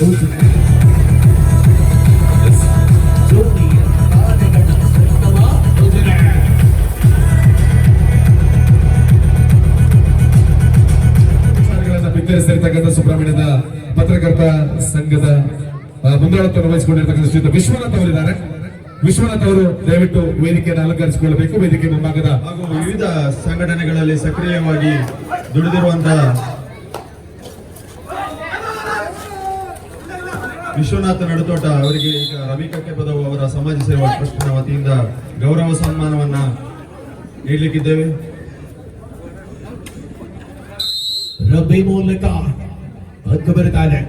ಬಿತ್ತರಿಸಿರ್ತಕ್ಕಂಥ ಸುಬ್ರಹ್ಮಣ್ಯದ ಪತ್ರಕರ್ತ ಸಂಘದ ಮುಂದಾಳತ್ವವನ್ನು ವಹಿಸಿಕೊಂಡಿರ್ತಕ್ಕಂಥ ಶ್ರೀಯುತ ವಿಶ್ವನಾಥ್ ಅವರಿದ್ದಾರೆ. ವಿಶ್ವನಾಥ್ ಅವರು ದಯವಿಟ್ಟು ವೇದಿಕೆಯನ್ನು ಅಲಂಕರಿಸಿಕೊಳ್ಳಬೇಕು. ವೇದಿಕೆ ಮುಂಭಾಗದ ಹಾಗೂ ವಿವಿಧ ಸಂಘಟನೆಗಳಲ್ಲಿ ಸಕ್ರಿಯವಾಗಿ ದುಡಿದಿರುವಂತಹ ವಿಶ್ವನಾಥ ನಡುತೋಟ ಅವರಿಗೆ ಈಗ ರವಿ ಕಕ್ಕೆಪದವು ಅವರ ಸಮಾಜ ಸೇವಾ ಟ್ರಸ್ಟ್ನ ವತಿಯಿಂದ ಗೌರವ ಸನ್ಮಾನವನ್ನ ನೀಡಲಿಕ್ಕಿದ್ದೇವೆ. ರಬ್ಬಿ ಮೂಲಕ ಹಕ್ಕು ಬರುತ್ತಾರೆ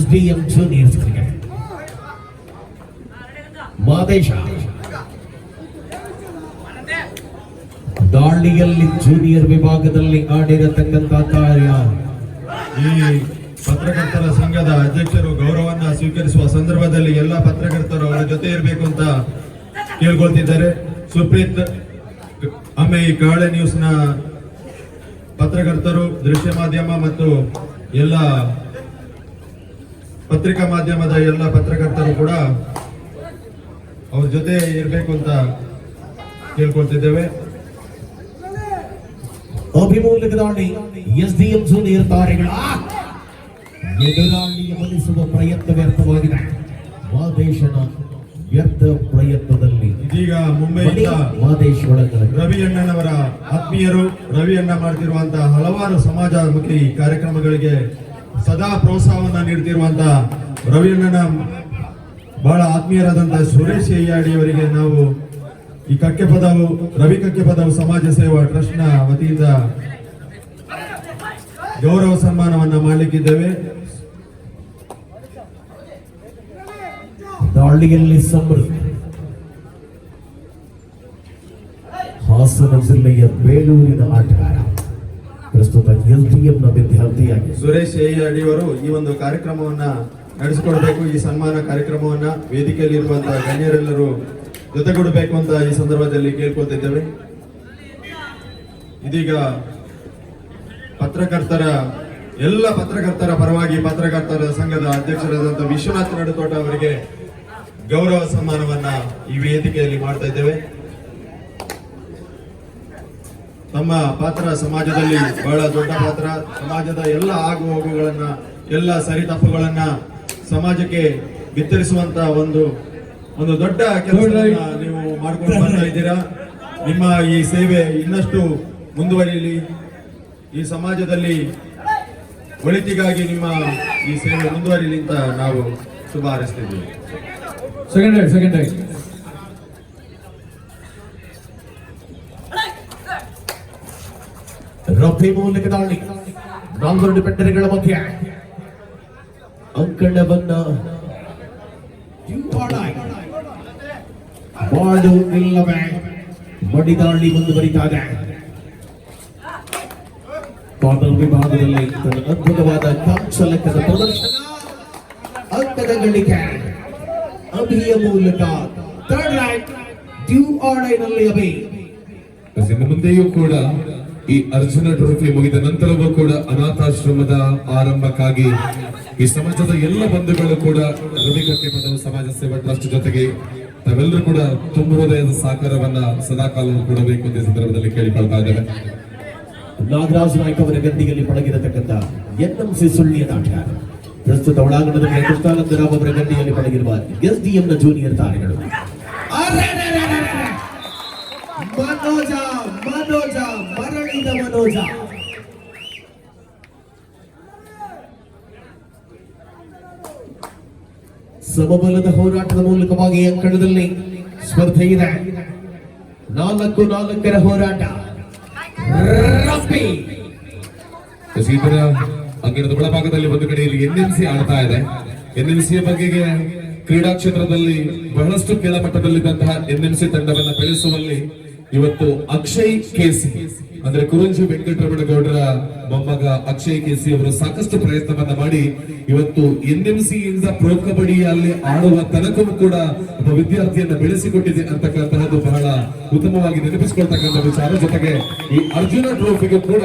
SDM ಜೂನಿಯರ್ಸ್ ಕ್ರಿಕೆಟ್ ಮಾದೇಶ ದಾಳಿಯಲ್ಲಿ ಜೂನಿಯರ್ ವಿಭಾಗದಲ್ಲಿ ಆಡಿರತಕ್ಕಂಥ ಕಾರ್ಯ. ಈ ಪತ್ರಕರ್ತರ ಸಂಘದ ಅಧ್ಯಕ್ಷರು ಗೌರವವನ್ನ ಸ್ವೀಕರಿಸುವ ಸಂದರ್ಭದಲ್ಲಿ ಎಲ್ಲ ಪತ್ರಕರ್ತರು ಅವರ ಜೊತೆ ಇರಬೇಕು ಅಂತ ಕೇಳ್ಕೊಳ್ತಿದ್ದಾರೆ. ಸುಪ್ರೀತ್ ಅಮ್ಮೆ ಕಾಳೆ ನ್ಯೂಸ್ನ ಪತ್ರಕರ್ತರು, ದೃಶ್ಯ ಮಾಧ್ಯಮ ಮತ್ತು ಎಲ್ಲ ಪತ್ರಿಕಾ ಮಾಧ್ಯಮದ ಎಲ್ಲ ಪತ್ರಕರ್ತರು ಕೂಡ ಅವ್ರ ಜೊತೆ ಇರಬೇಕು ಅಂತ ಕೇಳ್ಕೊಳ್ತಿದ್ದೇವೆ. ಅಭಿಮೂಲಕ ದಾಳಿ SDM ಜೂನಿಯರ್ ತಾರೆಗಳ ಎದುರಾಳಿಯ ಮನಿಸುವ ಪ್ರಯತ್ನ ವ್ಯರ್ಥವಾಗಿದೆ. ಮಾದೇಶನ ವ್ಯರ್ಥ ಪ್ರಯತ್ನದಲ್ಲಿ ಇದೀಗ ಮುಂಬೈಯಿಂದ ಮಾದೇಶ್ ಒಳಗಡೆ ರವಿ ಅಣ್ಣನವರ ಆತ್ಮೀಯರು ರವಿ ಅಣ್ಣ ಮಾಡ್ತಿರುವಂತಹ ಹಲವಾರು ಸಮಾಜಮುಖಿ ಕಾರ್ಯಕ್ರಮಗಳಿಗೆ ಸದಾ ಪ್ರೋತ್ಸಾಹವನ್ನ ನೀಡುತ್ತಿರುವಂತಹ ರವಿ ಅಣ್ಣನ ಬಹಳ ಆತ್ಮೀಯರಾದಂತಹ ಸುರೇಶ್ ಅಯ್ಯಾಡಿ ಅವರಿಗೆ ನಾವು ಈ ಕಕ್ಕೆಪದವು ರವಿ ಕಕ್ಕೆಪದವು ಸಮಾಜ ಸೇವಾ ಟ್ರಸ್ಟ್ನ ವತಿಯಿಂದ ಗೌರವ ಸನ್ಮಾನವನ್ನ ಮಾಡಲಿಕ್ಕಿದ್ದೇವೆ. ದಾಳಿಯಲ್ಲಿ ಸಮೃದ್ಧ ಹಾಸನ ಜಿಲ್ಲೆಯ ಬೇಲೂರಿನ ಆಟಗಾರ, ಪ್ರಸ್ತುತ SDM ನ ವಿದ್ಯಾರ್ಥಿಯಾಗಿ ಸುರೇಶ್ ಅಯ್ಯಾಡಿ ಅವರು ಈ ಒಂದು ಕಾರ್ಯಕ್ರಮವನ್ನ ನಡೆಸಿಕೊಡ್ಬೇಕು. ಈ ಸನ್ಮಾನ ಕಾರ್ಯಕ್ರಮವನ್ನ ವೇದಿಕೆಯಲ್ಲಿ ಇರುವಂತಹ ಗಣ್ಯರೆಲ್ಲರೂ ಜೊತೆಗೂಡಬೇಕು ಅಂತ ಈ ಸಂದರ್ಭದಲ್ಲಿ ಕೇಳ್ಕೊಳ್ತಿದ್ದೇವೆ. ಇದೀಗ ಎಲ್ಲ ಪತ್ರಕರ್ತರ ಪರವಾಗಿ ಪತ್ರಕರ್ತರ ಸಂಘದ ಅಧ್ಯಕ್ಷರಾದಂತಹ ವಿಶ್ವನಾಥ್ ನಡುತೋಟ ಅವರಿಗೆ ಗೌರವ ಸನ್ಮಾನವನ್ನ ಈ ವೇದಿಕೆಯಲ್ಲಿ ಮಾಡ್ತಾ ಇದ್ದೇವೆ. ತಮ್ಮ ಪಾತ್ರ ಸಮಾಜದಲ್ಲಿ ಬಹಳ ದೊಡ್ಡ ಪಾತ್ರ. ಸಮಾಜದ ಎಲ್ಲ ಆಗು ಹೋಗುಗಳನ್ನ, ಎಲ್ಲ ಸರಿತಪ್ಪುಗಳನ್ನ ಸಮಾಜಕ್ಕೆ ಬಿತ್ತರಿಸುವಂತ ಒಂದು ದೊಡ್ಡ ಕೆಲಸವನ್ನ ನೀವು ಮಾಡ್ಕೊಂಡು ಬರ್ತಾ ಇದ್ದೀರಾ. ನಿಮ್ಮ ಈ ಸೇವೆ ಇನ್ನಷ್ಟು ಮುಂದುವರಿಯಲಿ. ಈ ಸಮಾಜದಲ್ಲಿ ಒಳಿತಿಗಾಗಿ ನಿಮ್ಮ ಈ ಸೇವೆ ಮುಂದುವರಿಯಲಿ ಅಂತ ನಾವು ಶುಭ ಹಾರೈಸ್ತಿದ್ದೀವಿ. ಸೆಕೆಂಡ್ ರಫಿ ಮೂಲಕ ದಾಳಿ, ನಾಲ್ವರು ಡಿಫೆಂಡರ್ಗಳ ಮಧ್ಯೆ ಅಂಕಣವನ್ನ ಬಾಳು ಇಲ್ಲವೇ ಮಡಿದಾಳಿ ಮುಂದುವರಿತಾರೆ. ಕಾರ್ನರ್ ವಿಭಾಗದಲ್ಲಿ ತನ್ನ ಅದ್ಭುತವಾದ ಕಾಂಕ್ಷಲಕದ ಪ್ರದರ್ಶನ, ಅಂಕದ ಗಳಿಕೆ ಅಭಿಯ ಮೂಲಕ ಥರ್ಡ್ ರೈಟ್ ಡ್ಯೂ ಆರ್ ಡೈನಲ್ಲಿ ಅಭಿ. ಇನ್ನು ಮುಂದೆಯೂ ಕೂಡ ಈ ಅರ್ಜುನ ಟ್ರೋಫಿ ಮುಗಿದ ನಂತರವೂ ಕೂಡ ಅನಾಥಾಶ್ರಮದ ಆರಂಭಕ್ಕಾಗಿ ಈ ಸಮಾಜದ ಎಲ್ಲ ಬಂಧುಗಳು ಕೂಡ ರವಿ ಕಕ್ಕೆಪದವು ಸಮಾಜ ಸೇವಾ ಟ್ರಸ್ಟ್ ಜೊತೆಗೆ ತಾವೆಲ್ಲರೂ ಕೂಡ ತುಂಬ ಹೃದಯದ ಸಹಕಾರವನ್ನ ಸದಾಕಾಲವೂ ಕೊಡಬೇಕು ಅಂತ ಸಂದರ್ಭದಲ್ಲಿ ಕೇಳಿಕೊಳ್ತಾ ಇದ್ದೇವೆ. ನಾಗರಾಜ್ ನಾಯ್ಕ ಅವರ ಗದ್ದಿಗೆಯಲ್ಲಿ ಪಳಗಿರತಕ್ಕಂಥ NMC ಸುಳ್ಳಿಯ ಆಟಗಾರ, ಪ್ರಸ್ತುತ ಒಳಾಂಗಣದಲ್ಲಿ ಕೃಷ್ಣಾನಂದರಾವ್ ಅವರ ಗದ್ದಿಯಲ್ಲಿ ಪಳಗಿರುವ SDM ನ ಜೂನಿಯರ್ ತಾರೆಗಳು. ಮನೋಜ ಮರಳಿದ ಮನೋಜ ಸಮಬಲದ ಹೋರಾಟದ ಮೂಲಕವಾಗಿ ಅಂಕಣದಲ್ಲಿ ಸ್ಪರ್ಧೆ ಇದೆ. 4-4 ಹೋರಾಟ. ಅಂಗಣದ ಒಳಭಾಗದಲ್ಲಿ ಒಂದು ಕಡೆಯಲ್ಲಿ NMC ಆಡ್ತಾ ಇದೆ. NMC ಬಗೆಗೆ ಕ್ರೀಡಾ ಕ್ಷೇತ್ರದಲ್ಲಿ ಬಹಳಷ್ಟು ಕೆಳಮಟ್ಟದಲ್ಲಿದ್ದಂತಹ NMC ತಂಡವನ್ನು ಬೆಳೆಸುವಲ್ಲಿ ಇವತ್ತು ಅಕ್ಷಯ್ KC ಅಂದ್ರೆ ಕುರುಂಜಿ ವೆಂಕಟರಮಣ ಗೌಡರ ಮೊಮ್ಮಗ ಅಕ್ಷಯ್ ಕೆಸಿ ಅವರು ಸಾಕಷ್ಟು ಪ್ರಯತ್ನವನ್ನ ಮಾಡಿ ಇವತ್ತು NMC ಇಂದ ಪ್ರೊ ಕಬಡ್ಡಿಯಲ್ಲಿ ಆಡುವ ತನಕವೂ ಕೂಡ ಒಬ್ಬ ವಿದ್ಯಾರ್ಥಿಯನ್ನ ಬೆಳೆಸಿಕೊಟ್ಟಿದೆ ಅಂತಕ್ಕಂತಹದ್ದು ಬಹಳ ಉತ್ತಮವಾಗಿ ನೆನಪಿಸಿಕೊಳ್ತಕ್ಕಂಥ ವಿಚಾರ. ಜೊತೆಗೆ ಈ ಅರ್ಜುನ ಟ್ರೋಫಿಗೂ ಕೂಡ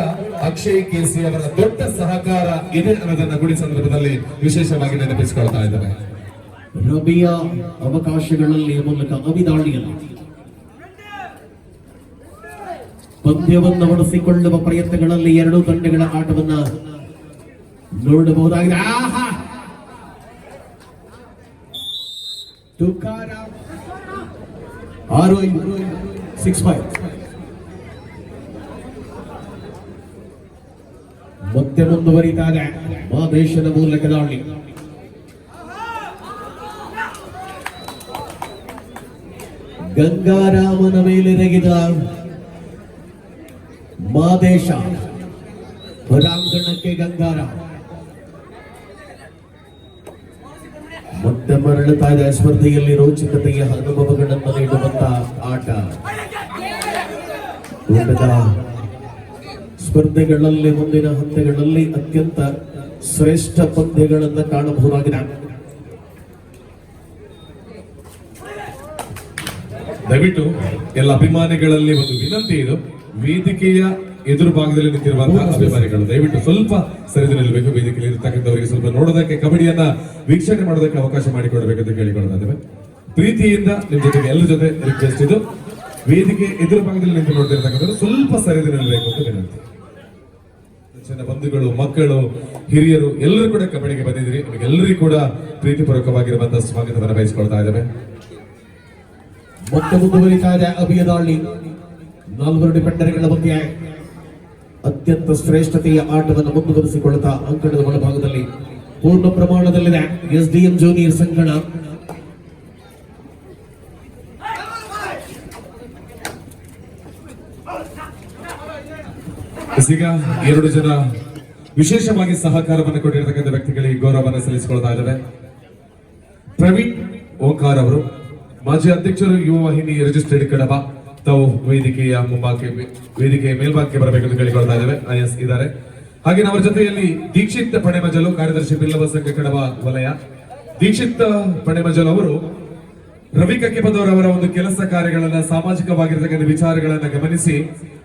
ಅಕ್ಷಯ್ ಕೆಸಿ ಅವರ ದೊಡ್ಡ ಸಹಕಾರ ಇದೆ ಅನ್ನೋದನ್ನ ಗುಡಿ ಸಂದರ್ಭದಲ್ಲಿ ವಿಶೇಷವಾಗಿ ನೆನಪಿಸಿಕೊಳ್ತಾ ಇದ್ದಾರೆ. ರಬಿಯ ಅವಕಾಶಗಳಲ್ಲಿ ಮೂಲಕ ಅವಿದಾಳಿಯಲ್ಲಿ ಪಂದ್ಯವನ್ನು ಬಳಸಿಕೊಳ್ಳುವ ಪ್ರಯತ್ನಗಳಲ್ಲಿ ಎರಡೂ ತಂಡಗಳ ಆಟವನ್ನ ನೋಡಬಹುದಾಗಿದೆ. ಆಹಾ! ತುಕಾರ 6-5 ಮತ್ತೆ ಮುಂದುವರಿತಾರೆ ಮಾದೇಶನ ಮೂಲಕ ದಾಳಿ. ಗಂಗಾರಾಮನ ಮೇಲೆರಗಿದ ಮಾದೇಶ, ಹೊರಾಂಗಣಕ್ಕೆ ಗಂಗಾರಾಮ್ ಮತ್ತೆ ಮರಳುತ್ತಾ ಇದೆ. ಸ್ಪರ್ಧೆಯಲ್ಲಿ ರೋಚಕತೆಯ ಅನುಭವಗಳನ್ನು ನೀಡುವಂತ ಆಟ. ಊಟದ ಸ್ಪರ್ಧೆಗಳಲ್ಲಿ ಮುಂದಿನ ಹಂತಗಳಲ್ಲಿ ಅತ್ಯಂತ ಶ್ರೇಷ್ಠ ಪಂದ್ಯಗಳನ್ನು ಕಾಣಬಹುದಾಗಿದೆ. ದಯವಿಟ್ಟು ಎಲ್ಲ ಅಭಿಮಾನಿಗಳಲ್ಲಿ ಒಂದು ವಿನಂತಿ ಇದು, ವೇದಿಕೆಯ ಎದುರು ಭಾಗದಲ್ಲಿ ನಿಂತಿರುವಂತಹ ಅಭಿಮಾನಿಗಳು ದಯವಿಟ್ಟು ಸ್ವಲ್ಪ ಸರಿದು ನಿಲ್ಲಬೇಕು. ವೇದಿಕೆಯಲ್ಲಿ ಇರತಕ್ಕಂಥವರಿಗೆ ಸ್ವಲ್ಪ ನೋಡೋದಕ್ಕೆ, ಕಬಡ್ಡಿಯನ್ನ ವೀಕ್ಷಣೆ ಮಾಡೋದಕ್ಕೆ ಅವಕಾಶ ಮಾಡಿಕೊಡಬೇಕಂತ ಕೇಳಿಕೊಳ್ಳೋದಾದ್ರೆ ಪ್ರೀತಿಯಿಂದ ನಿಮ್ ಜೊತೆಗೆ ಎಲ್ಲರ ಜೊತೆ ರಿಕ್ವೆಸ್ಟ್ ಇದು, ವೇದಿಕೆ ಎದುರು ಭಾಗದಲ್ಲಿ ನಿಂತು ನೋಡ್ತಿರ್ತಕ್ಕಂಥವ್ರು ಸ್ವಲ್ಪ ಸರಿದು ನಿಲ್ಲಬೇಕು ಅಂತ ವಿನಂತಿ. ಚೆನ್ನ ಬಂಧುಗಳು, ಮಕ್ಕಳು, ಹಿರಿಯರು ಎಲ್ಲರೂ ಕೂಡ ಕಬಡ್ಡಿಗೆ ಬಂದಿದ್ದೀರಿ. ನಿಮಗೆಲ್ಲರಿಗೂ ಕೂಡ ಪ್ರೀತಿಪೂರ್ವಕವಾಗಿರುವಂತಹ ಸ್ವಾಗತವನ್ನು ಬಯಸಿಕೊಳ್ತಾ ಇದ್ದೇವೆ. ಮತ್ತೆ ಮುಂದುವರಿತಾ ಇದೆ ಅಭಿಯದಾಳಿ. 4 ಡಿಫೆಂಡರ್ಗಳ ಮಧ್ಯೆ ಅತ್ಯಂತ ಶ್ರೇಷ್ಠತೆಯ ಆಟವನ್ನು ಮುಂದುವರಿಸಿಕೊಳ್ಳುತ್ತಾ ಅಂಕಣದ ಒಳಭಾಗದಲ್ಲಿ ಪೂರ್ಣ ಪ್ರಮಾಣದಲ್ಲಿದೆ SDM ಜೂನಿಯರ್ ಸಂಗಣ. ಈಗ 2 ಜನ ವಿಶೇಷವಾಗಿ ಸಹಕಾರವನ್ನು ಕೊಟ್ಟಿರತಕ್ಕಂಥ ವ್ಯಕ್ತಿಗಳಿಗೆ ಗೌರವವನ್ನು ಸಲ್ಲಿಸಿಕೊಳ್ತಾ ಇದ್ದಾರೆ. ಪ್ರವೀಣ್ ಓಂಕಾರ್ ಅವರು, ಮಾಜಿ ಅಧ್ಯಕ್ಷರು, ಯುವ ವಾಹಿನಿ ರಿಜಿಸ್ಟರ್ಡ್ ಕಡಬ, ತಾವು ವೇದಿಕೆಯ ವೇದಿಕೆಯ ಮೇಲ್ಭಾಗಕ್ಕೆ ಬರಬೇಕೆಂದು ಕೇಳಿಕೊಳ್ತಾ ಇದ್ದೇವೆ. IS ಇದ್ದಾರೆ. ಹಾಗೆ ಅವರ ಜೊತೆಯಲ್ಲಿ ದೀಕ್ಷಿತ್ ಪಣೆಮಜಲು, ಕಾರ್ಯದರ್ಶಿ ಬಿಲ್ಲವ ಸಂಘ ಕಡಬ ವಲಯ. ದೀಕ್ಷಿತ್ ಪಣೆಮಜಲು ಅವರು ರವಿ ಕಕ್ಕಿಪದವರವರ ಒಂದು ಕೆಲಸ ಕಾರ್ಯಗಳನ್ನ, ಸಾಮಾಜಿಕವಾಗಿರ್ತಕ್ಕಂಥ ವಿಚಾರಗಳನ್ನ ಗಮನಿಸಿ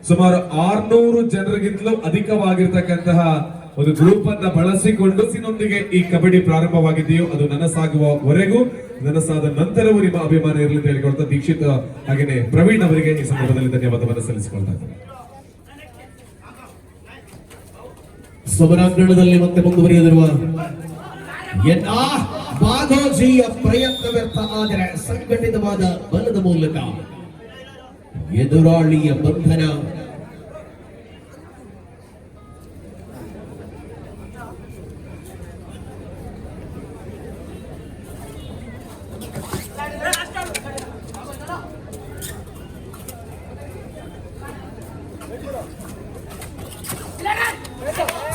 ಸುಮಾರು 600 ಜನರಿಗಿಂತಲೂ ಅಧಿಕವಾಗಿರ್ತಕ್ಕಂತಹ ಒಂದು ಗ್ರೂಪ್ ಅನ್ನ ಬಳಸಿಕೊಂಡು ನೊಂದಿಗೆ ಈ ಕಬಡ್ಡಿ ಪ್ರಾರಂಭವಾಗಿದೆಯೋ ಅದು ನನಸಾಗುವವರೆಗೂ, ನನಸಾದ ನಂತರವೂ ನಿಮ್ಮ ಅಭಿಮಾನ ಇರಲಿ ಅಂತ ಹೇಳಿಕೊಳ್ತಾ ದೀಕ್ಷಿತ್ ಹಾಗೆಯೇ ಪ್ರವೀಣ್ ಅವರಿಗೆ ಈ ಸಂದರ್ಭದಲ್ಲಿ ಧನ್ಯವಾದವನ್ನು ಸಲ್ಲಿಸಿಕೊಳ್ತಾ ಇದ್ದಾರೆ. ಸಮರಾಂಗಣದಲ್ಲಿ ಮತ್ತೆ ಮುಂದುವರಿಯಲಿರುವ ಬಾಗೋಜಿಯ ಪ್ರಯತ್ನ ವ್ಯರ್ಥ ಆದರೆ ಸಂಘಟಿತವಾದ ಬಲದ ಮೂಲಕ ಎದುರಾಳಿಯ ಬಂಧನ.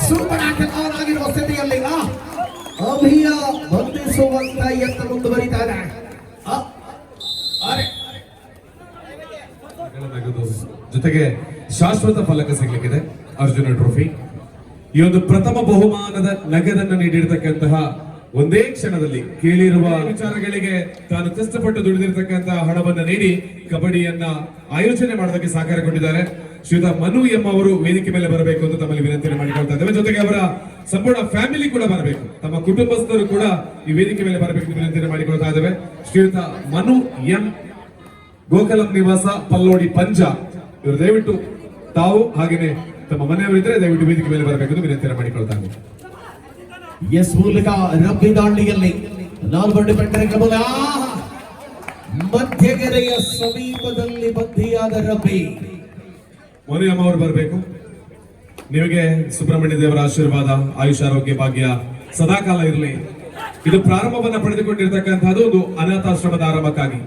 ಸೂಪರ್ ಆಗಿರುವ ಸ್ಥಿತಿಯಲ್ಲಿ ಅಭಿಯ ಬಂಧಿಸುವಂತ ಯತ್ನ ಮುಂದುವರಿತಾರೆ. ಜೊತೆಗೆ ಶಾಶ್ವತ ಫಲಕ ಸಿಗ್ಲಿಕ್ಕಿದೆ, ಅರ್ಜುನ ಟ್ರೋಫಿ. ಈ ಒಂದು ಪ್ರಥಮ ಬಹುಮಾನದ ನಗದನ್ನು ನೀಡಿರ್ತಕ್ಕಂತಹ ಒಂದೇ ಕ್ಷಣದಲ್ಲಿ ಕೇಳಿರುವ ವಿಚಾರಗಳಿಗೆ ತಾನು ಕಷ್ಟಪಟ್ಟು ದುಡಿದಿರ್ತಕ್ಕಂತಹ ಹಣವನ್ನು ನೀಡಿ ಕಬಡ್ಡಿಯನ್ನ ಆಯೋಜನೆ ಮಾಡೋದಕ್ಕೆ ಸಹಕಾರ ಕೊಟ್ಟಿದ್ದಾರೆ. ಶ್ರೀಯುತ ಮನು ಎಂ ಅವರು ವೇದಿಕೆ ಮೇಲೆ ಬರಬೇಕು ಅಂತ ತಮ್ಮಲ್ಲಿ ವಿನಂತಿಯನ್ನು ಮಾಡಿಕೊಳ್ತಾ ಇದ್ದೇವೆ. ಜೊತೆಗೆ ಅವರ ಸಂಪೂರ್ಣ ಫ್ಯಾಮಿಲಿ ಕೂಡ ಬರಬೇಕು, ತಮ್ಮ ಕುಟುಂಬಸ್ಥರು ಕೂಡ ಈ ವೇದಿಕೆ ಮೇಲೆ ಬರಬೇಕು ಅಂತ ವಿನಂತಿಯನ್ನು ಮಾಡಿಕೊಳ್ತಾ ಇದ್ದೇವೆ. ಶ್ರೀಯುತ ಮನು ಎಂ, ಗೋಕಲಂ ನಿವಾಸ, ಪಲ್ಲೋಡಿ, ಪಂಜ. ಇವರು ದಯವಿಟ್ಟು ತಾವು ಹಾಗೇನೆ ತಮ್ಮ ಮನೆಯವರಿದ್ರೆ ದಯವಿಟ್ಟು ವೇದಿಕೆ ಮೇಲೆ ಬರಬೇಕು ಎಂದು ವಿನಂತಿಯನ್ನು ಮಾಡಿಕೊಳ್ತಾ ಇದ್ದೇವೆ. ಎಸ್ ಮೂಲಕ ರಬ್ಬಿ ದಾಳಿಯಲ್ಲಿ 4 ಡಿಫೆಂಡರ್ ಮಧ್ಯಗೆರೆಯ ಸಮೀಪದಲ್ಲಿ ಬಂಧಿಯಾದ ರಬ್ಬಿ. ಮೋನಿಯಮ್ಮ ಅವರು ಬರಬೇಕು. ನಿಮಗೆ ಸುಬ್ರಹ್ಮಣ್ಯ ದೇವರ ಆಶೀರ್ವಾದ, ಆಯುಷ್, ಆರೋಗ್ಯ, ಭಾಗ್ಯ ಸದಾಕಾಲ ಇರಲಿ. ಇದು ಪ್ರಾರಂಭವನ್ನ ಪಡೆದುಕೊಂಡಿರ್ತಕ್ಕಂಥದ್ದು ಒಂದು ಅನಾಥಾಶ್ರಮದ ಆರಂಭಕ್ಕಾಗಿ.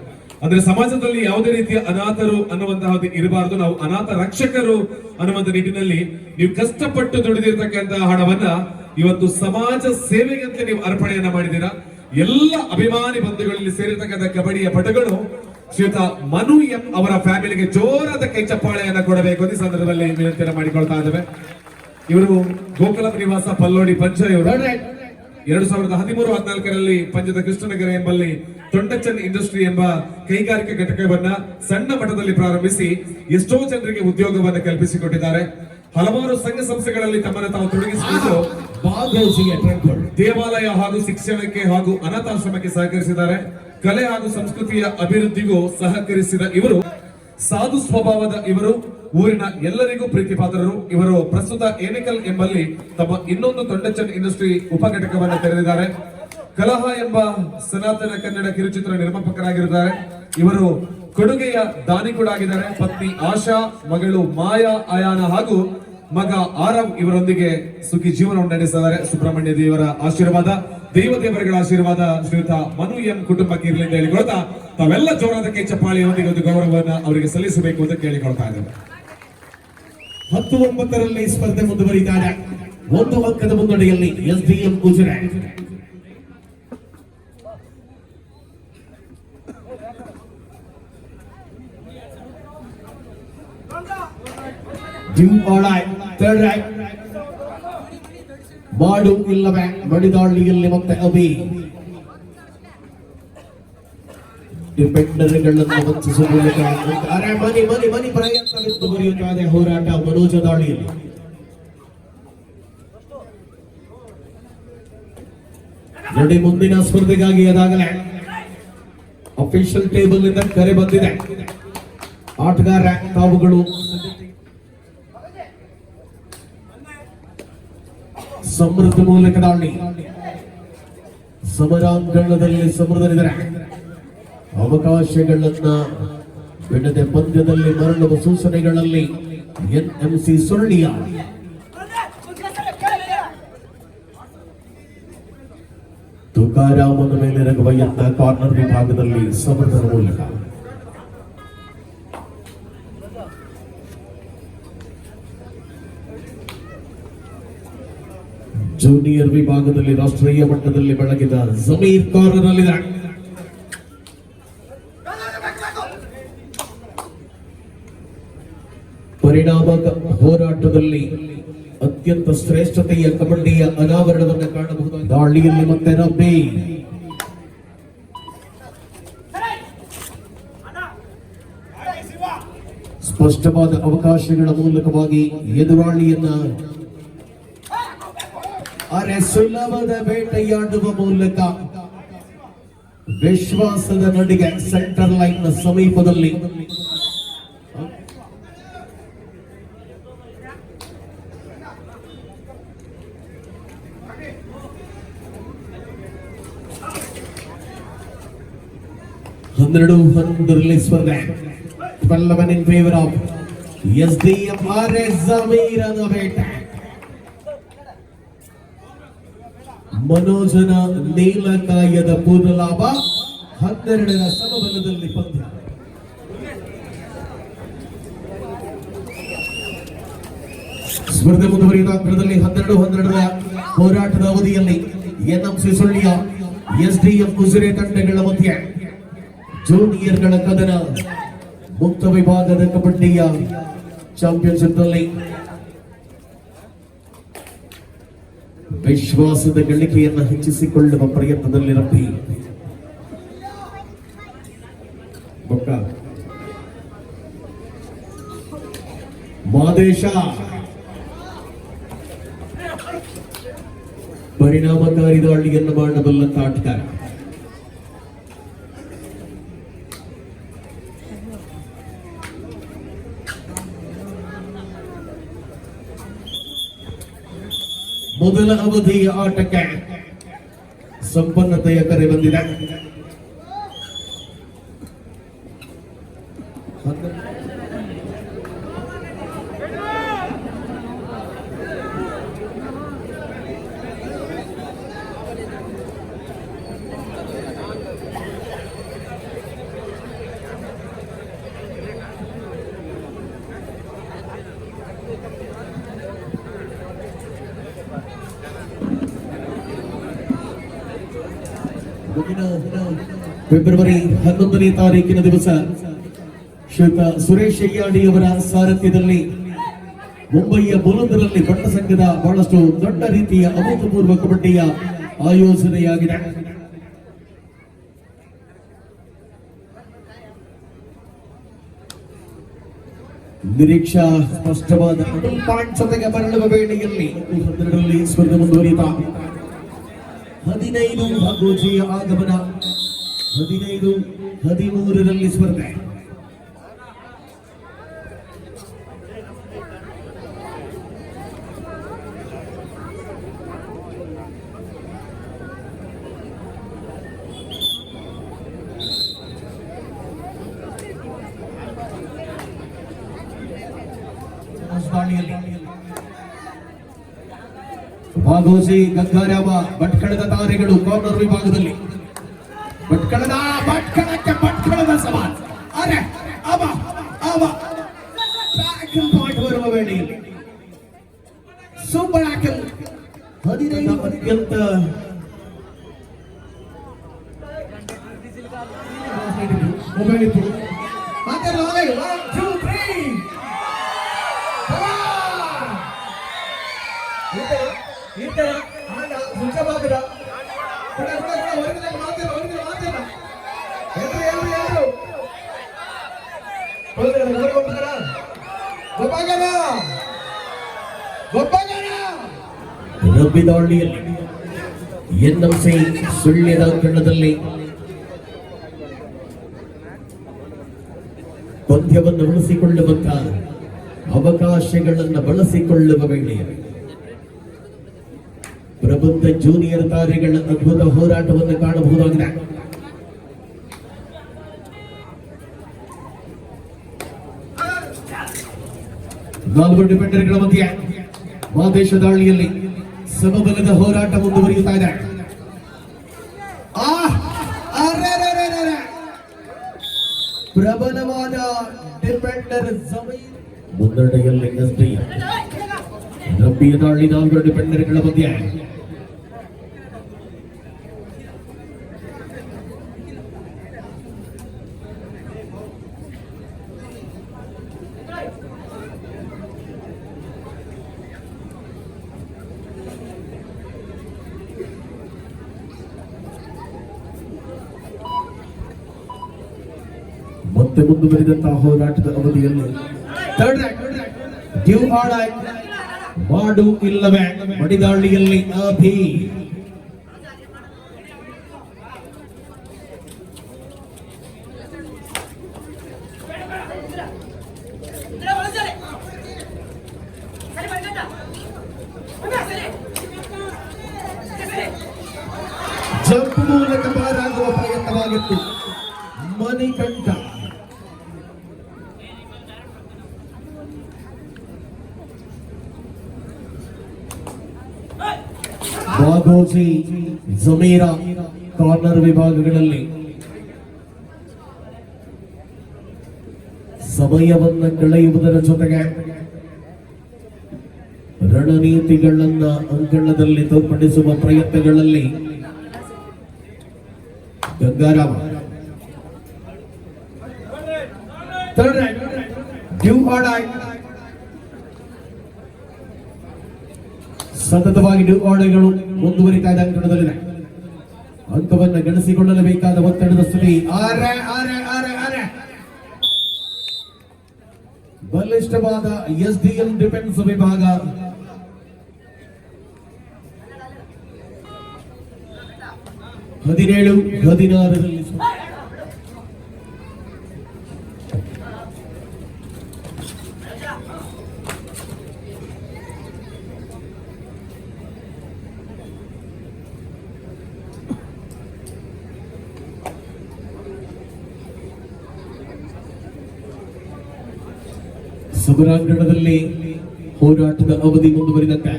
ಅಂದ್ರೆ ಸಮಾಜದಲ್ಲಿ ಯಾವುದೇ ರೀತಿಯ ಅನಾಥರು ಅನ್ನುವಂತಹದ್ದು ಇರಬಾರದು. ನಾವು ಅನಾಥ ರಕ್ಷಕರು ಅನ್ನುವಂತ ನಿಟ್ಟಿನಲ್ಲಿ ನೀವು ಕಷ್ಟಪಟ್ಟು ದುಡಿದಿರ್ತಕ್ಕಂತಹ ಹಣವನ್ನ ಇವತ್ತು ಸಮಾಜ ಸೇವೆಗೆ ಅಂತ ನೀವು ಅರ್ಪಣೆಯನ್ನ ಮಾಡಿದ್ದೀರಾ. ಎಲ್ಲ ಅಭಿಮಾನಿ ಬಂಧುಗಳಲ್ಲಿ ಸೇರಿರ್ತಕ್ಕಂಥ ಕಬಡ್ಡಿಯ ಪಟುಗಳು ಶ್ರೀಯುತ ಮನು ಎಂ ಅವರ ಫ್ಯಾಮಿಲಿಗೆ ಜೋರಾದ ಕೈ ಚಪ್ಪಾಳೆಯನ್ನ ಕೊಡಬೇಕು ಈ ಸಂದರ್ಭದಲ್ಲಿ ವಿನಂತಿಯನ್ನು ಮಾಡಿಕೊಳ್ತಾ ಇದ್ದೇವೆ. ಇವರು ಗೋಕುಲಂ ನಿವಾಸ ಪಲ್ಲೋಡಿ ಪಂಚ ಇವರು 2013-14ರಲ್ಲಿ ಪಂಚದ ಕೃಷ್ಣನಗರ ಎಂಬಲ್ಲಿ ತೊಂಡಚನ್ ಇಂಡಸ್ಟ್ರಿ ಎಂಬ ಕೈಗಾರಿಕೆ ಘಟಕವನ್ನ ಸಣ್ಣ ಮಟ್ಟದಲ್ಲಿ ಪ್ರಾರಂಭಿಸಿ ಎಷ್ಟೋ ಜನರಿಗೆ ಉದ್ಯೋಗವನ್ನು ಕಲ್ಪಿಸಿಕೊಟ್ಟಿದ್ದಾರೆ. ಹಲವಾರು ಸಂಘ ಸಂಸ್ಥೆಗಳಲ್ಲಿ ತಮ್ಮನ್ನು ತಾವು ತೊಡಗಿಸಿಕೊಂಡು ದೇವಾಲಯ ಹಾಗೂ ಶಿಕ್ಷಣಕ್ಕೆ ಹಾಗೂ ಅನಾಥಾಶ್ರಮಕ್ಕೆ ಸಹಕರಿಸಿದ್ದಾರೆ. ಕಲೆ ಹಾಗೂ ಸಂಸ್ಕೃತಿಯ ಅಭಿವೃದ್ಧಿಗೂ ಸಹಕರಿಸಿದ ಇವರು ಸಾಧು ಸ್ವಭಾವದ ಇವರು ಊರಿನ ಎಲ್ಲರಿಗೂ ಪ್ರೀತಿ ಪಾತ್ರರು. ಇವರು ಪ್ರಸ್ತುತ ಏನಿಕಲ್ ಎಂಬಲ್ಲಿ ತಮ್ಮ ಇನ್ನೊಂದು ತೊಂಡಚನ್ ಇಂಡಸ್ಟ್ರಿ ಉಪಘಟಕವನ್ನು ತೆರೆದಿದ್ದಾರೆ. ಕಲಹ ಎಂಬ ಸನಾತನ ಕನ್ನಡ ಕಿರುಚಿತ್ರ ನಿರ್ಮಾಪಕರಾಗಿದ್ದಾರೆ. ಇವರು ಕೊಡುಗೆಯ ದಾನಿ ಕೂಡ ಆಗಿದ್ದಾರೆ. ಪತ್ನಿ ಆಶಾ, ಮಗಳು ಮಾಯಾ ಅಯಾನ ಹಾಗೂ ಮಗ ಆರವ್ ಇವರೊಂದಿಗೆ ಸುಖಿ ಜೀವನವನ್ನು ನಡೆಸಿದ್ದಾರೆ. ಸುಬ್ರಹ್ಮಣ್ಯ ದೇವರ ಆಶೀರ್ವಾದ, ದೇವದೇವರುಗಳ ಆಶೀರ್ವಾದ ಶ್ರೀಯುತ ಮನು ಎಂ ಕುಟುಂಬಕ್ಕೆ ಇರಲಿ ಅಂತ ಹೇಳಿಕೊಳ್ತಾ ತಾವೆಲ್ಲ ಜೋರಾದ ಕೈ ಚಪ್ಪಾಳೆಯೊಂದಿಗೆ ಒಂದು ಗೌರವವನ್ನು ಅವರಿಗೆ ಸಲ್ಲಿಸಬೇಕು ಅಂತ ಕೇಳಿಕೊಳ್ತಾ ಇದ್ದೇವೆ. 19ರಲ್ಲಿ ಸ್ಪರ್ಧೆ ಮುಂದುವರಿತಾರೆ. 1 ಅಂಕದ ಮುನ್ನಡೆಯಲ್ಲಿ ಎಸ್ಡಿಎಂ ಉಜಿರೆ. ಥರ್ಡ್ ರೈಟ್ ಮಾಡು ಇಲ್ಲವೇ ಮಡಿದಾಳಿಯಲ್ಲಿ ಮತ್ತೆ ಅಭಿ ಡಿಫೆಂಡರ್ಗಳನ್ನು ವಂಚಿಸುವ ಮೂಲಕ ಮನಿ ಪ್ರಯತ್ನವಿತ್ತು ಬರೆಯುತ್ತಾರೆ ಹೋರಾಟ ಮನೋಜ ದಾಳಿಯಲ್ಲಿ. ನೋಡಿ ಮುಂದಿನ ಸ್ಪರ್ಧೆಗಾಗಿ ಅದಾಗಲೇ ಅಫಿಷಿಯಲ್ ಟೇಬಲ್ ಇಂದ ಕರೆ ಬಂದಿದೆ. ಆಟಗಾರ ತಾವುಗಳು ಸಮೃದ್ಧ ಮೂಲಕ ದಾಳಿ ಸಮರಾಂಗಣದಲ್ಲಿ ಸಮೃದ್ಧರಿದ್ದಾರೆ. ಅವಕಾಶಗಳನ್ನ ಬಿಡದೆ ಪಂದ್ಯದಲ್ಲಿ ಮರಳುವ ಸೂಚನೆಗಳಲ್ಲಿ ಎನ್ಎಂಸಿ ಸುಳ್ಳಿಯ ತುಕಾರಾಮನ ಮೇಲೆ ರಗುವ ಯತ್ನ ಕಾರ್ನರ್ ವಿಭಾಗದಲ್ಲಿ ಸಮೃದ್ಧರ ಮೂಲಕ ಜೂನಿಯರ್ ವಿಭಾಗದಲ್ಲಿ ರಾಷ್ಟ್ರೀಯ ಮಟ್ಟದಲ್ಲಿ ಬೆಳಗಿದ ಜಮೀರ್ ಕಾರ್ನರ್ ಅಲ್ಲಿದೆ. ಪರಿಣಾಮಕ ಹೋರಾಟದಲ್ಲಿ ಅತ್ಯಂತ ಶ್ರೇಷ್ಠತೆಯ ಕಬಡ್ಡಿಯ ಅನಾವರಣವನ್ನು ಕಾಣಬಹುದಾದ ದಾಳಿಯಲ್ಲಿ ಮತ್ತೆ ರಬ್ಬಿ ಸ್ಪಷ್ಟವಾದ ಅವಕಾಶಗಳ ಮೂಲಕವಾಗಿ ಎದುರಾಳಿಯನ್ನ ಸುಲಭದ ಬೇಟೆಯಾಡುವ ಮೂಲಕ ವಿಶ್ವಾಸದ ನಡಿಗೆ ಸೆಂಟರ್ ಲೈನ್ ನ ಸಮೀಪದಲ್ಲಿ ಹನ್ನೆರಡು ಸ್ಪರ್ಧೆ 11 in favor of SDM RS ಜಮೀರನ ಬೇಟೆ. ಮನೋಜನ ನೀಲಕಾಯದ ಪೂರ್ಣ ಲಾಭ 12ರ ಸಮಬಲದಲ್ಲಿ ಪಂದ್ಯ. ಸ್ಪರ್ಧೆ ಮುಂದುವರಿದ ಅಂಕಣದಲ್ಲಿ 12-12ರ ಹೋರಾಟದ ಅವಧಿಯಲ್ಲಿ ಎನ್ಎಂಸಿ ಸುಳ್ಳಿಯ ಎಸ್ಡಿಎಂ ಉಜಿರೆ ತಂಡಗಳ ಮಧ್ಯೆ ಜೂನಿಯರ್ಗಳ ಕದನ. ಮುಕ್ತ ವಿಭಾಗದ ಕಬಡ್ಡಿಯ ಚಾಂಪಿಯನ್ಶಿಪ್ ನಲ್ಲಿ ವಿಶ್ವಾಸದ ಗಳಿಕೆಯನ್ನು ಹೆಚ್ಚಿಸಿಕೊಳ್ಳುವ ಪ್ರಯತ್ನದಲ್ಲಿ ರಬ್ಬಿ ಮಾದೇಶ ಪರಿಣಾಮಕಾರಿ ದಾಳಿಯನ್ನು ಮಾಡಬಲ್ಲಂತ ಆಟಗಾರ. ಮೊದಲ ಅವಧಿಯ ಆಟಕ್ಕೆ ಸಂಪನ್ನತೆಯ ಕರೆ ಬಂದಿದೆ. ಫೆಬ್ರವರಿ 11ನೇ ತಾರೀಕಿನ ದಿವಸ ಶ್ರೀಯುತ ಸುರೇಶ್ ಅಯ್ಯಾಡಿ ಅವರ ಸಾರಥ್ಯದಲ್ಲಿ ಮುಂಬಯಿಯ ಬುಲಂದರಲ್ಲಿ ಬಣ್ಣ ಸಂಘದ ಬಹಳಷ್ಟು ದೊಡ್ಡ ರೀತಿಯ ಅಭೂತಪೂರ್ವ ಕಬಡ್ಡಿಯ ಆಯೋಜನೆಯಾಗಿದೆ. ನಿರೀಕ್ಷಾ ಸ್ಪಷ್ಟವಾದ ಪಾಯಿಂಟ್ ಜೊತೆಗೆ ಮರಳುವ ವೇಳೆಯಲ್ಲಿ 12ರಲ್ಲಿ ಸ್ಪರ್ಧೆ ಮುಂದುವರಿಯುತ್ತಾ 15 ಭಾಗೋಜಿಯ ಆಗಮನ, 15-13ರಲ್ಲಿ ಸ್ಪರ್ಧೆ. ಭಾಗೋಜಿ ಗಂಗಾರಾಮ ಭಟ್ಕಳದ ತಾರೆಗಳು ಕಾರ್ನರ್ ವಿಭಾಗದಲ್ಲಿ ಭಟ್ಕಳದ ಸವಾಲ್. ಅರೆ ಟ್ಯಾಕಲ್ ಪಾಯಿಂಟ್ ಬರುವ ವೇಳೆಯಲ್ಲಿ ಸೂಪರ್ ಟ್ಯಾಕಲ್ 15 ಅತ್ಯಂತ ಮೊಬೈಲ್ ಇತ್ತು. ಮತ್ತೆ 1, 2, 3 ರಬ್ಬಿದಾಳಿಯಲ್ಲಿ ಎನ್ಎಂಸಿ ಸುಳ್ಯದ ಕಣ್ಣದಲ್ಲಿ ಪಂದ್ಯವನ್ನು ಉಳಿಸಿಕೊಳ್ಳುವಂತ ಅವಕಾಶಗಳನ್ನು ಬಳಸಿಕೊಳ್ಳುವ ವೇಳೆಯಲ್ಲಿ ಪ್ರಬುದ್ಧ ಜೂನಿಯರ್ ತಾರೆಗಳ ಅದ್ಭುತ ಹೋರಾಟವನ್ನು ಕಾಣಬಹುದಾಗಿದೆ. ನಾಲ್ವರು ಡಿಫೆಂಡರ್ಗಳ ಮಧ್ಯೆ ಮಾದೇಶ ದಾಳಿಯಲ್ಲಿ ಸಮಬಲದ ಹೋರಾಟ ಮುಂದುವರಿಯುತ್ತಾ ಇದೆ. ಪ್ರಬಲವಾದ ಡಿಫೆಂಡರ್ ಮುನ್ನಡೆಯಲ್ಲಿ ರಬ್ಬಿಯ ದಾಳಿ, ನಾಲ್ವರು ಡಿಫೆಂಡರ್ಗಳ ಮಧ್ಯೆ ಮತ್ತೆ ಮುಂದುವರಿದಂತಹ ಹೋರಾಟದ ಅವಧಿಯಲ್ಲಿ ಡ್ಯೂ ಆರ್ ಡೈ, ಮಾಡು ಇಲ್ಲವೇ ಮಡಿದಾಳಿಯಲ್ಲಿ ಅಭಿ ಜಂಪ್ ಮೂಲಕ ಪಾರಾಗುವ ಪ್ರಯತ್ನವಾಗಿತ್ತು. ಮಣಿಕಂಠ ಬಾಗೋಜಿ ಜಮೀರಾ ಕಾರ್ನರ್ ವಿಭಾಗಗಳಲ್ಲಿ ಸಮಯವನ್ನು ಕಳೆಯುವುದರ ಜೊತೆಗೆ ರಣನೀತಿಗಳನ್ನ ಅಂಕಣದಲ್ಲಿ ತೋರ್ಪಡಿಸುವ ಪ್ರಯತ್ನಗಳಲ್ಲಿ ಗಂಗಾರಾಮ ಡ್ಯೂ ಆರ್ ಡೈ, ಸತತವಾಗಿ ಡ್ಯೂ ಆರ್ ಡೈಗಳು ಮುಂದುವರಿತಾ ಇದೆ. ಅಂಕಣದಲ್ಲಿದೆ, ಅಂಕವನ್ನು ಗಳಿಸಿಕೊಳ್ಳಲೇಬೇಕಾದ ಒತ್ತಡದ ಸ್ಥಿತಿ. ಬಲಿಷ್ಠವಾದ ಎಸ್ಡಿಎಂ ಡಿಫೆನ್ಸ್ ವಿಭಾಗ ಹದಿನೇಳು 16ರಲ್ಲಿ ಸಮರಾಂಗಣದಲ್ಲಿ ಹೋರಾಟದ ಅವಧಿ ಮುಂದುವರಿದಂತೆ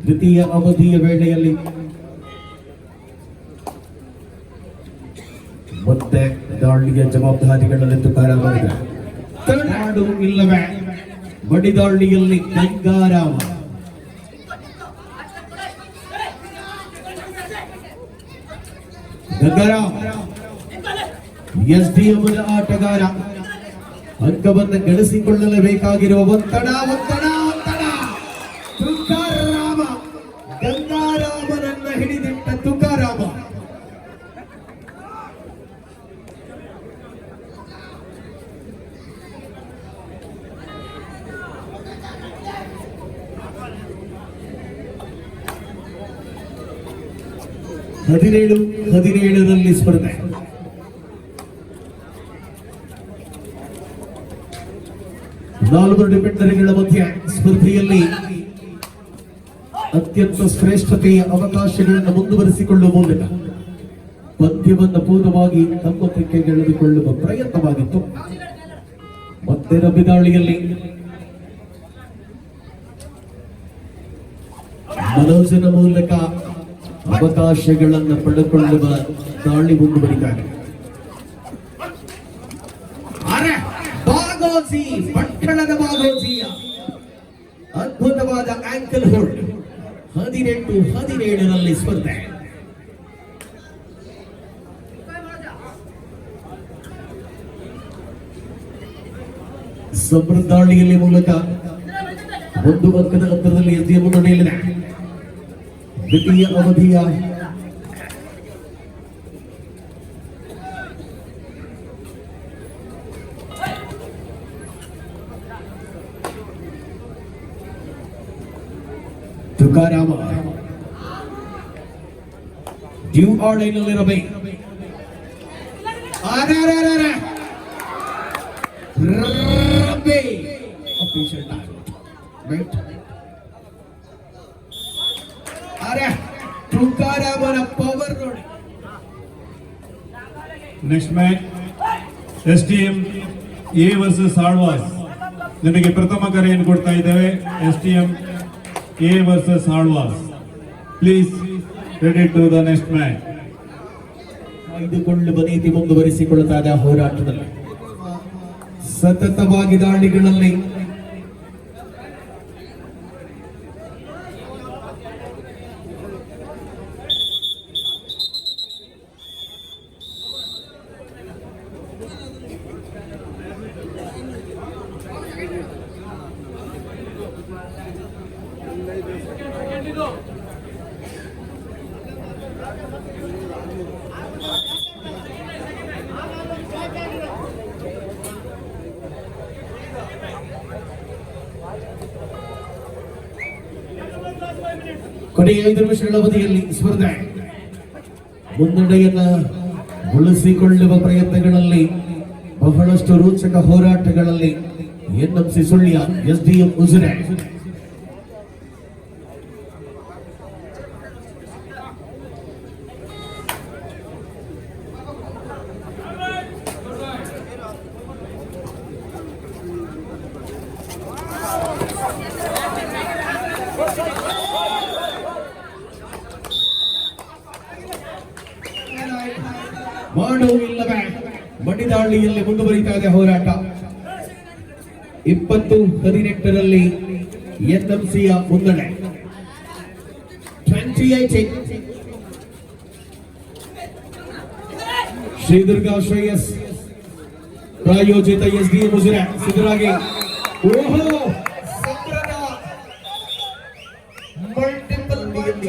ದ್ವಿತೀಯ ಅವಧಿಯ ವೇಳೆಯಲ್ಲಿ ಮತ್ತೆ ದಾಳಿಯ ಜವಾಬ್ದಾರಿಗಳಲ್ಲಿ ತುಕಾರ ಮಾಡಿದೆ. ಮಾಡು ಇಲ್ಲವೇ ಬಡಿದಾಳಿಯಲ್ಲಿ ಗಂಗಾರಾಮ SDM ಆಟಗಾರ ಅಂಕವನ್ನು ಗಳಿಸಿಕೊಳ್ಳಲೇಬೇಕಾಗಿರುವ ಒತ್ತಡ ಒತ್ತಡ ಒತ್ತಡ. ತುಕಾರಾಮ ಗಂಗಾರಾಮನನ್ನ ಹಿಡಿದಿಟ್ಟ ತುಕಾರಾಮ. ಹದಿನೇಳರಲ್ಲಿ ಸ್ಪರ್ಧೆ. ನಾಲ್ವರು ಡಿಫೆಂಡರ್ಗಳ ಮಧ್ಯೆ ಸ್ಪರ್ಧೆಯಲ್ಲಿ ಅತ್ಯಂತ ಶ್ರೇಷ್ಠತೆಯ ಅವಕಾಶಗಳನ್ನು ಮುಂದುವರಿಸಿಕೊಳ್ಳುವ ಮೂಲಕ ಪಂದ್ಯವನ್ನು ಪೂರ್ಣವಾಗಿ ತಮ್ಮ ತೆಗೆದುಕೊಳ್ಳುವ ಪ್ರಯತ್ನವಾಗಿತ್ತು. ಮತ್ತೆ ರಬ್ಬಿದಾಳಿಯಲ್ಲಿ ಮನೋಜನ ಮೂಲಕ ಅವಕಾಶಗಳನ್ನು ಪಡೆದುಕೊಳ್ಳುವ ದಾಳಿ ಮುಂದುವರಿದ್ದಾರೆ. ಬಾಗೋಜಿ ಪಟ್ಟಣದ ಬಾಗೋಜಿಯ ಅದ್ಭುತವಾದ ಆಂಕಲ್ ಹೋಲ್ಡ್. 18-17ರಲ್ಲಿ ಸ್ಪರ್ಧೆ. ಸಮೃದ್ಧಾಳಿಯಲ್ಲಿ ಮೂಲಕ ಒಂದು ಅಂಕದ ಅಂತರದಲ್ಲಿ SDM ಮುನ್ನಡೆಯಲ್ಲಿದೆ. ದ್ವಿತೀಯ ಅವಧಿಯ ತುಕಾರಾಮ ಡ್ಯೂ ಆರ್ಡರ್ನಲ್ಲಿರಬೇಕು. ತುಕಾರಾಮನ ಪವರ್ ನೋಡಿ. Next match SDM A versus Alvas. ನಿಮಗೆ ಪ್ರಥಮ ಕರೆಯನ್ನು ಕೊಡ್ತಾ ಇದ್ದೇವೆ. SDM A versus Alvas. Please ready to the next match. ಕಾಯ್ದುಕೊಳ್ಳುವ ನೀತಿ ಮುಂದುವರಿಸಿಕೊಳ್ಳುತ್ತಾ ಇದೆ ಹೋರಾಟದಲ್ಲಿ. ಸತತವಾಗಿ ದಾಳಿಗಳಲ್ಲಿ ಕೊನೆಯ 5 ನಿಮಿಷಗಳ ಅವಧಿಯಲ್ಲಿ ಸ್ಪರ್ಧೆ ಮುನ್ನಡೆಯನ್ನ ಉಳಿಸಿಕೊಳ್ಳುವ ಪ್ರಯತ್ನಗಳಲ್ಲಿ ಬಹಳಷ್ಟು ರೋಚಕ ಹೋರಾಟಗಳಲ್ಲಿ NMC ಸುಳ್ಯ SDM ಉಜಿರೆ. ಮಾಡುವಿಲ್ಲವೇ ಮಡಿದಾಳಿಯಲ್ಲಿ ಮುಂದುವರಿತಾ ಇದೆ ಹೋರಾಟ. 20-18ರಲ್ಲಿ NMCಯ ಮುನ್ನಡೆ. 28 ಶ್ರೀದುರ್ಗ ಶ್ರೇಯಸ್ ಪ್ರಾಯೋಜಿತ SDM ಉಜಿರೆ ಸಿದ್ಧರಾಗಿ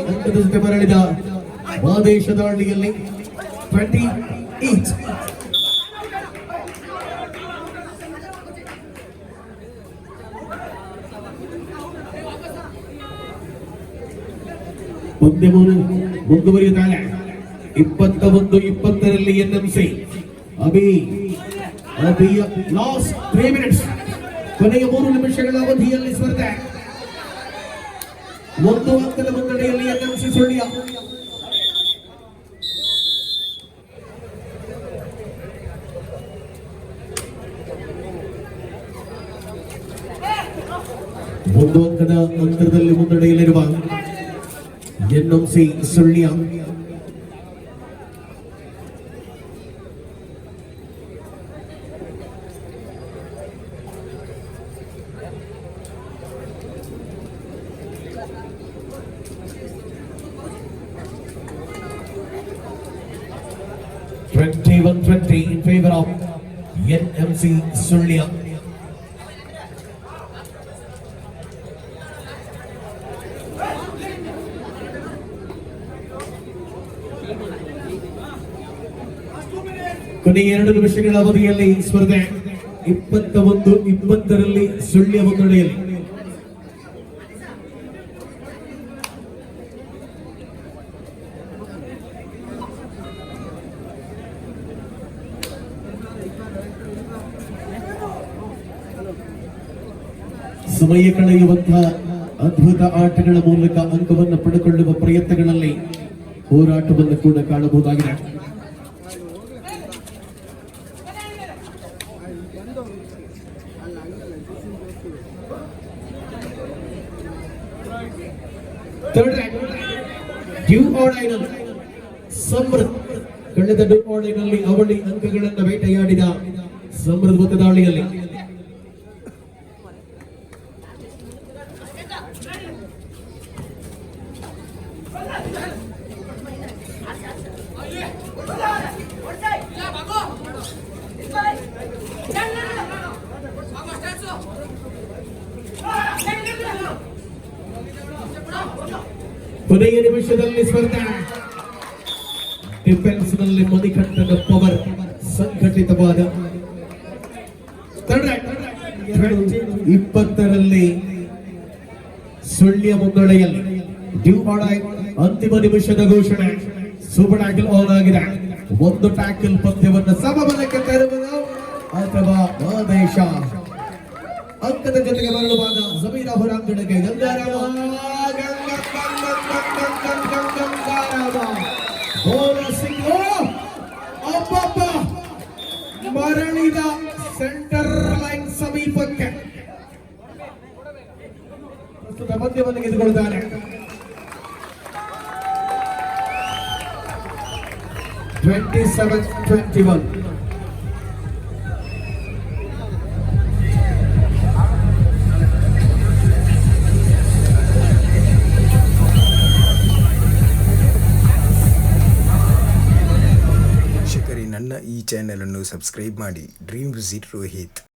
ಅಂಕದ ಜೊತೆ ಮರಳಿದ ಆದೇಶ ದಾಳಿಯಲ್ಲಿ 28. ಪಂದ್ಯವನ್ನು ಮುಂದುವರಿಯುತ್ತಾರೆ. 21-20ರಲ್ಲಿ NMC ಅಭಿಯ ಲಾಸ್ಟ್ 3 ಮಿನಿಟ್ಸ್. ಕೊನೆಯ 3 ನಿಮಿಷಗಳ ಅವಧಿಯಲ್ಲಿ ಸ್ಪರ್ಧೆ. 1 ಅಂಕದ ಮುನ್ನಡೆಯಲ್ಲಿ NMC ಸುಳ್ಯ. ಒಂದು ಅಂಕದ ಅಂತರದಲ್ಲಿ ಮುನ್ನಡೆಯಲ್ಲಿರುವ NMC Sullia. 21-20 in favor of NMC Sullia. ಕೊನೆಯ 2 ನಿಮಿಷಗಳ ಅವಧಿಯಲ್ಲಿ ಸ್ಪರ್ಧೆ 21-20 ಸುಳ್ಯ ಮುನ್ನಡೆಯಲ್ಲಿ. ಸಮಯ ಕಳೆಯುವಂತಹ ಅದ್ಭುತ ಆಟಗಳ ಮೂಲಕ ಅಂಕವನ್ನು ಪಡೆದುಕೊಳ್ಳುವ ಪ್ರಯತ್ನಗಳಲ್ಲಿ ಹೋರಾಟವನ್ನು ಕೂಡ ಕಾಣಬಹುದಾಗಿದೆ. ಸಮೃದ್ಧ ಕಳೆದ ಡ್ಯೂ ಆರ್ಡರ್ನಲ್ಲಿ ಅವಳಿ ಅಂಕಗಳನ್ನು ಬೇಟೆಯಾಡಿದ ಸಮೃದ್ಧ ಮತದಾಳಿಯಲ್ಲಿ ಕೊನೆಯ ನಿಮಿಷದಲ್ಲಿ ಸ್ಪರ್ಧೆ ಡಿಫೆನ್ಸ್ ನಲ್ಲಿ ಮಣಿಕಂಠನ ಪವರ್ ಸಂಘಟಿತವಾದ 20 ಸುಳ್ಯ ಮುನ್ನಡೆಯಲ್ಲಿ ಡ್ಯೂ ಆರ್ಡರ್ ಅಂತಿಮ ನಿಮಿಷದ ಘೋಷಣೆ. ಸೂಪರ್ ಟ್ಯಾಕಲ್ ಆನ್ ಆಗಿದೆ. ಒಂದು ಟ್ಯಾಕಲ್ ಪಂದ್ಯವನ್ನು ಸಮಬಲಕ್ಕೆ ತರುವುದು ಅಥವಾ ಆದೇಶ. ಅಂಕದ ಜೊತೆಗೆ ಬರಳುವಾಗ ಜಮೀರ ಹೊರಾಂಗಣಕ್ಕೆ ಗಂಗಾರಾಮ ಮರಳಿದ ಸೆಂಟರ್ ಲೈನ್ ಸಮೀಪಕ್ಕೆ ಪ್ರಸ್ತುತ ಪಂದ್ಯವನ್ನು ಗೆದ್ದುಕೊಳ್ಳುತ್ತಾರೆ. 27-21. ನನ್ನ ಈ ಚಾನೆಲ್ ಅನ್ನು ಸಬ್ಸ್ಕ್ರೈಬ್ ಮಾಡಿ. Dream visit Rohit.